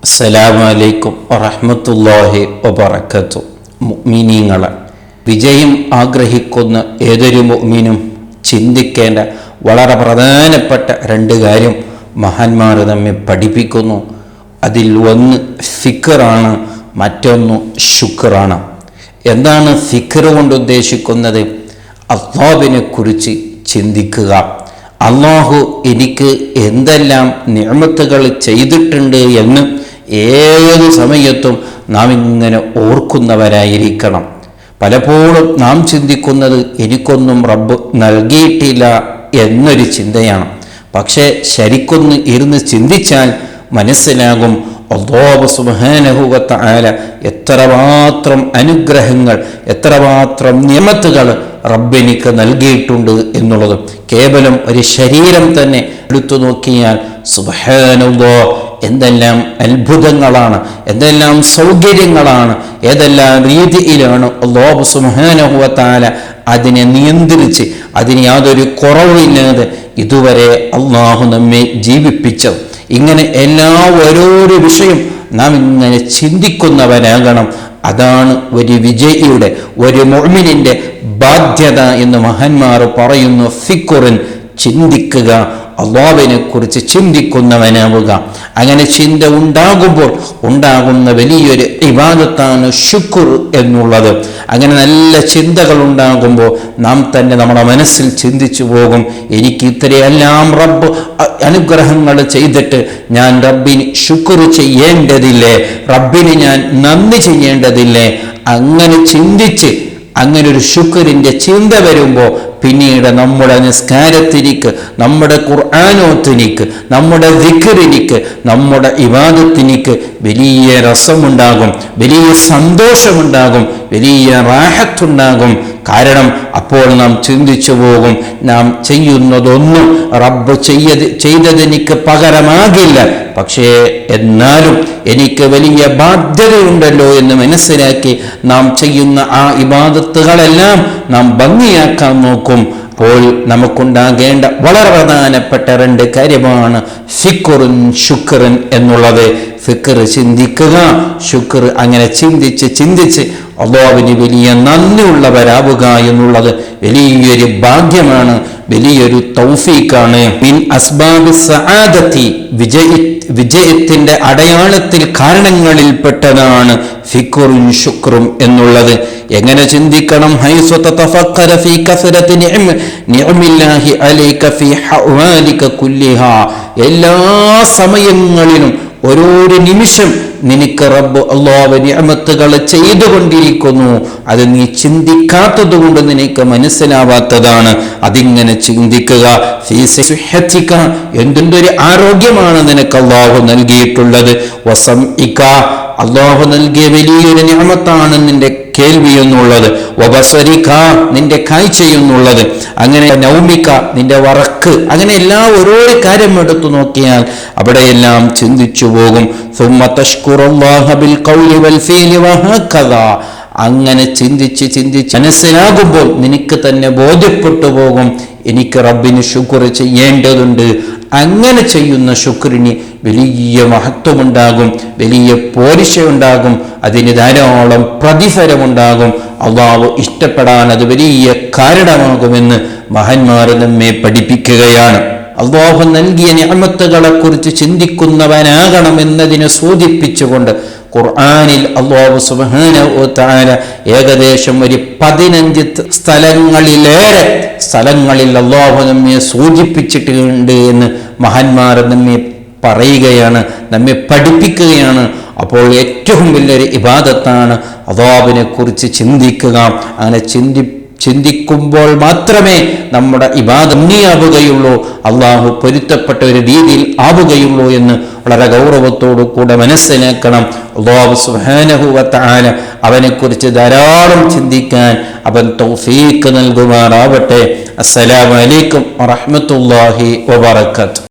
അസ്സലാമു അലൈക്കും വറഹ്മത്തുള്ളാഹി വബറകാതുഹു. മുഅ്മിനീങ്ങളെ, വിജയം ആഗ്രഹിക്കുന്ന ഏതൊരു മുഅ്മിനും ചിന്തിക്കേണ്ട വളരെ പ്രധാനപ്പെട്ട രണ്ട് കാര്യം മഹാന്മാർ നമ്മെ പഠിപ്പിക്കുന്നു. അതിൽ ഒന്ന് ഫിക്റാണ്, മറ്റൊന്ന് ശുക്റാണ്. എന്താണ് ഫിക്ർ കൊണ്ട് ഉദ്ദേശിക്കുന്നത്? അല്ലാഹുവിനെ കുറിച്ച് ചിന്തിക്കുക. അല്ലാഹു എനിക്ക് എന്തെല്ലാം നിഅമത്തുകൾ ചെയ്തിട്ടുണ്ട് എന്ന് ഏത് സമയത്തും നാം ഇങ്ങനെ ഓർക്കുന്നവരായിരിക്കണം. പലപ്പോഴും നാം ചിന്തിക്കുന്നത് എനിക്കൊന്നും റബ്ബ് നൽകിയിട്ടില്ല എന്നൊരു ചിന്തയാണ്. പക്ഷേ ശരിക്കൊന്ന് ഇരുന്ന് ചിന്തിച്ചാൽ മനസ്സിലാകും അല്ലാഹു സുബ്ഹാനഹു വ തആല എത്രമാത്രം അനുഗ്രഹങ്ങൾ, എത്രമാത്രം നിഅമത്തുകൾ റബ്ബെനിക്ക് നൽകിയിട്ടുണ്ട് എന്നുള്ളത്. കേവലം ഒരു ശരീരം തന്നെ എടുത്തു നോക്കിയാൽ സുബ്ഹാനല്ലാഹ്, എന്തെല്ലാം അത്ഭുതങ്ങളാണ്, എന്തെല്ലാം സൗകര്യങ്ങളാണ്, ഏതെല്ലാം രീതിയിലാണ് അല്ലാഹു സുബ്ഹാനഹു വ തആല അതിനെ നിയന്ത്രിച്ച് അതിന് യാതൊരു കുറവില്ലാതെ ഇതുവരെ അല്ലാഹു നമ്മെ ജീവിപ്പിച്ചത്. ഇങ്ങനെ ഓരോരോ വിഷയം നാം ഇങ്ങനെ ചിന്തിക്കുന്നവരാകണം. അതാണ് ഒരു വിജയിയുടെ, ഒരു മുഅ്മിനിന്റെ ബാധ്യത എന്ന് മഹാന്മാർ പറയുന്നു. ഫിക്റുൻ, ചിന്തിക്കുക, അല്ലാഹുവിനെ കുറിച്ച് ചിന്തിക്കുന്നവനാവുക. അങ്ങനെ ചിന്ത ഉണ്ടാകുമ്പോൾ ഉണ്ടാകുന്ന വലിയൊരു ഇബാദത്താണ് ശുക്ർ എന്നുള്ളത്. അങ്ങനെ നല്ല ചിന്തകൾ ഉണ്ടാകുമ്പോൾ നാം തന്നെ നമ്മുടെ മനസ്സിൽ ചിന്തിച്ചു പോകും, എനിക്ക് ഇത്രയെല്ലാം റബ്ബ് അനുഗ്രഹങ്ങൾ ചെയ്തിട്ട് ഞാൻ റബ്ബിന് ശുക്ർ ചെയ്യേണ്ടതില്ലേ, റബ്ബിന് ഞാൻ നന്ദി ചെയ്യേണ്ടതില്ലേ? അങ്ങനെ ചിന്തിച്ച് അങ്ങനെ ഒരു ശുക്രിന്റെ ചിന്ത വരുമ്പോൾ പിന്നീട് നമ്മുടെ നിസ്കാരത്തിനിക്ക്, നമ്മുടെ ഖുർആനോത്തിനിക്ക്, നമ്മുടെ ദിക്റിനിക്ക്, നമ്മുടെ ഇബാദത്തിനിക്ക് വലിയ രസമുണ്ടാകും, വലിയ സന്തോഷമുണ്ടാകും, വലിയ റാഹത്തുണ്ടാകും. കാരണം അപ്പോൾ നാം ചിന്തിച്ചു പോകും, നാം ചെയ്യുന്നതൊന്നും റബ്ബ് ചെയ്തതെനിക്ക് പകരമാകില്ല, പക്ഷേ എന്നാലും എനിക്ക് വലിയ ബാധ്യതയുണ്ടല്ലോ എന്ന് മനസ്സിലാക്കി നാം ചെയ്യുന്ന ആ ഇബാദത്തുകളെല്ലാം നാം ഭംഗിയാക്കാൻ നോക്കും. അപ്പോൾ നമുക്കുണ്ടാകേണ്ട വളരെ പ്രധാനപ്പെട്ട രണ്ട് കാര്യമാണ് ഫിക്റുൻ ശുക്റുൻ എന്നുള്ളത്. ഫിക്ർ ചിന്തിക്കുക, ശുക്ർ അങ്ങനെ ചിന്തിച്ച് അല്ലാഹുവിന് വലിയ നന്ദിയുള്ളവരാവുക എന്നുള്ളത് വലിയൊരു ഭാഗ്യമാണ്, വലിയൊരു തൗഫീഖാണ്. മിൻ അസ്ബാബി സആദത്തി, വിജയത്തിന്റെ അടയാളത്തിൽ കാരണങ്ങളിൽപ്പെട്ടതാണ് ഫിക്റും ശുക്റും എന്നുള്ളത്. എങ്ങനെ ചിന്തിക്കണം? ഹൈസു തതഫക്കറ ഫീ കസറത്തി നിഅമില്ലാഹി അലൈക ഫീ ഹവാലിക കുല്ലിഹാ, എല്ലാ സമയങ്ങളിലും ഓരോരോ നിമിഷം നിനക്ക് റബ്ബ് അല്ലാഹു നിഅമത്തുകൾ ചെയ്തുകൊണ്ടിരിക്കുന്നു. അത് നീ ചിന്തിക്കാത്തത് കൊണ്ട് നിനക്ക് മനസ്സിലാവാത്തതാണ്. അതിങ്ങനെ ചിന്തിക്കുക. ഫീ സിഹ്ഹതിക, എന്തൊരു ആരോഗ്യമാണ് നിനക്ക് അല്ലാഹു നൽകിയിട്ടുള്ളത്. വസംഇക, അല്ലാഹു നൽകിയ വലിയൊരു നിഅമത്താണ് നിന്റെ കേൾവി എന്നുള്ളത്. വബസരിക, നിന്റെ കാഴ്ചയെന്നുള്ളത്. അങ്ങനെ നൗമിക, നിന്റെ വറക്ക്. അങ്ങനെ ഓരോ കാര്യം എടുത്തു നോക്കിയാൽ അവിടെയെല്ലാം ചിന്തിച്ചു പോകും. സുമ്മ തശ്കുറുല്ലാഹ ബിൽ ഖൗലി വൽ ഫീലി വഹകദാ, അങ്ങനെ ചിന്തിച്ച് മനസ്സിലാകുമ്പോൾ നിനക്ക് തന്നെ ബോധ്യപ്പെട്ടു പോകും, എനിക്ക് റബ്ബിന് ശുക്ർ ചെയ്യേണ്ടതുണ്ട്. അങ്ങനെ ചെയ്യുന്ന ശുക്രിന് വലിയ മഹത്വമുണ്ടാകും, വലിയ പോരിശയുണ്ടാകും, അതിന് ധാരാളം പ്രതിഫലമുണ്ടാകും. അല്ലാഹു ഇഷ്ടപ്പെടാൻ അത് വലിയ കാരണമാകുമെന്ന് മഹാന്മാർ നമ്മെ പഠിപ്പിക്കുകയാണ്. അല്ലാഹു നൽകിയ നിഅമത്തുകളെ കുറിച്ച് ചിന്തിക്കുന്നവനാകണമെന്നതിനെ സൂചിപ്പിച്ചുകൊണ്ട് ഖുർആനിൽ അല്ലാഹു സുബ്ഹാനഹു വ തആല ഏകദേശം ഒരു 15 സ്ഥലങ്ങളിൽ അല്ലാഹു നമ്മെ സൂചിപ്പിച്ചിട്ടുണ്ട് എന്ന് മഹാന്മാർ നമ്മെ പറയുകയാണ്, നമ്മെ പഠിപ്പിക്കുകയാണ്. അപ്പോൾ ഏറ്റവും വലിയൊരു ഇബാദത്താണ് അല്ലാഹുവിനെ കുറിച്ച് ചിന്തിക്കുക. അങ്ങനെ ചിന്തിക്കുമ്പോൾ മാത്രമേ നമ്മുടെ ഇബാദത്ത് ഭംഗിയാവുകയുള്ളൂ, അല്ലാഹു പൊരുത്തപ്പെട്ട ഒരു രീതിയിൽ ആവുകയുള്ളൂ എന്ന് വളരെ ഗൗരവത്തോടു കൂടെ മനസ്സിലാക്കണം. അല്ലാഹു സുബ്ഹാനഹു വ തആല അവനെക്കുറിച്ച് ധാരാളം ചിന്തിക്കാൻ അവൻ തൗഫീഖ് നൽകുമാറാവട്ടെ. അസ്സലാമു അലൈക്കും വറഹ്മത്തുള്ളാഹി വബറകാതുഹു.